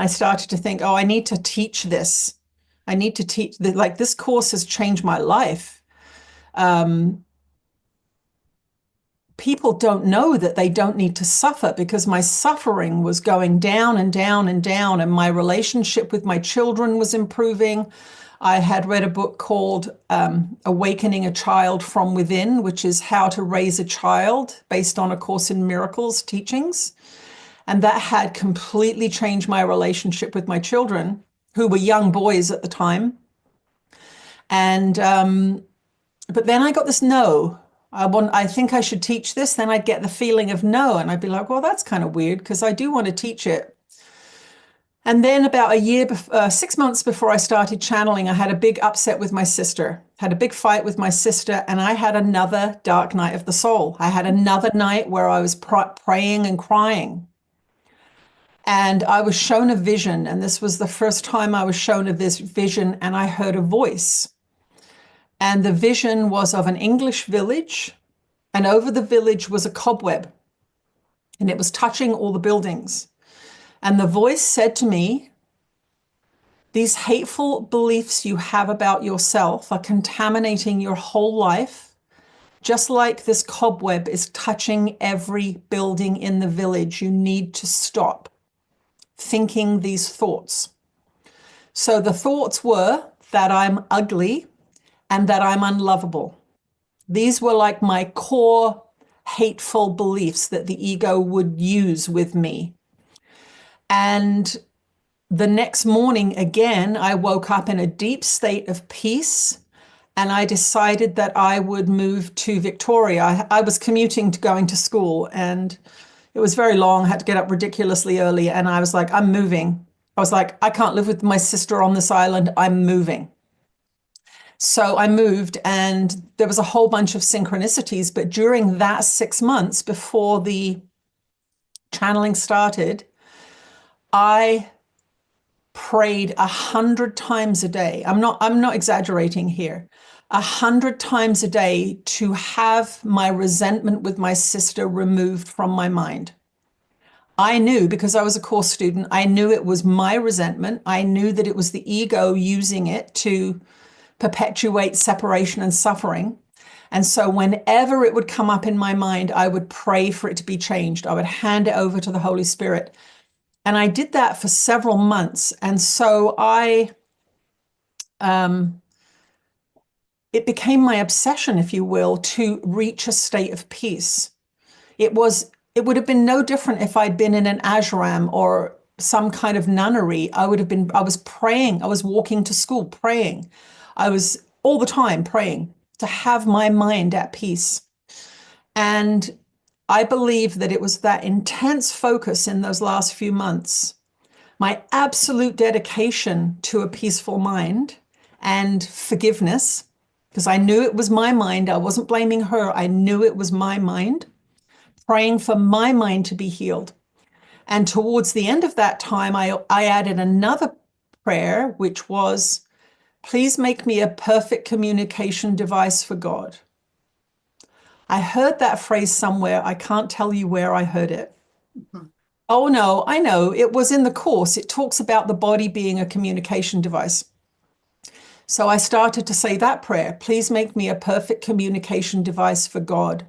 I started to think, oh, I need to teach this. I need to teach, like, this course has changed my life. People don't know that they don't need to suffer, because my suffering was going down and down and down, and my relationship with my children was improving. I had read a book called Awakening a Child from Within, which is how to raise a child based on A Course in Miracles teachings. And that had completely changed my relationship with my children, who were young boys at the time. And, but then I got this no. I think I should teach this. Then I'd get the feeling of no. And I'd be like, well, that's kind of weird, because I do want to teach it. And then about 6 months before I started channeling, I had a big upset with my sister, had a big fight with my sister, and I had another dark night of the soul. I had another night where I was praying and crying. And I was shown a vision, and this was the first time I was shown this vision, and I heard a voice. And the vision was of an English village, and over the village was a cobweb, and it was touching all the buildings. And the voice said to me, these hateful beliefs you have about yourself are contaminating your whole life, just like this cobweb is touching every building in the village. You need to stop thinking these thoughts. So the thoughts were that I'm ugly and that I'm unlovable. These were like my core hateful beliefs that the ego would use with me. And the next morning, again, I woke up in a deep state of peace, and I decided that I would move to Victoria. I was commuting to going to school, and it was very long. I had to get up ridiculously early, and I was like, I'm moving. I was like, I can't live with my sister on this island. I'm moving. So I moved, and there was a whole bunch of synchronicities. But during that 6 months before the channeling started, I prayed 100 times a day. I'm not exaggerating here. 100 times a day to have my resentment with my sister removed from my mind. I knew, because I was a course student, I knew it was my resentment. I knew that it was the ego using it to perpetuate separation and suffering. And so whenever it would come up in my mind, I would pray for it to be changed. I would hand it over to the Holy Spirit. And I did that for several months. And so it became my obsession, if you will, to reach a state of peace. It would have been no different if I'd been in an ashram or some kind of nunnery. I was praying. I was walking to school praying. I was all the time praying to have my mind at peace. And I believe that it was that intense focus in those last few months, my absolute dedication to a peaceful mind and forgiveness, because I knew it was my mind. I wasn't blaming her. I knew it was my mind, praying for my mind to be healed. And towards the end of that time, I added another prayer, which was, please make me a perfect communication device for God. I heard that phrase somewhere. I can't tell you where I heard it. Mm-hmm. Oh, no, I know. It was in the course. It talks about the body being a communication device. So I started to say that prayer. Please make me a perfect communication device for God.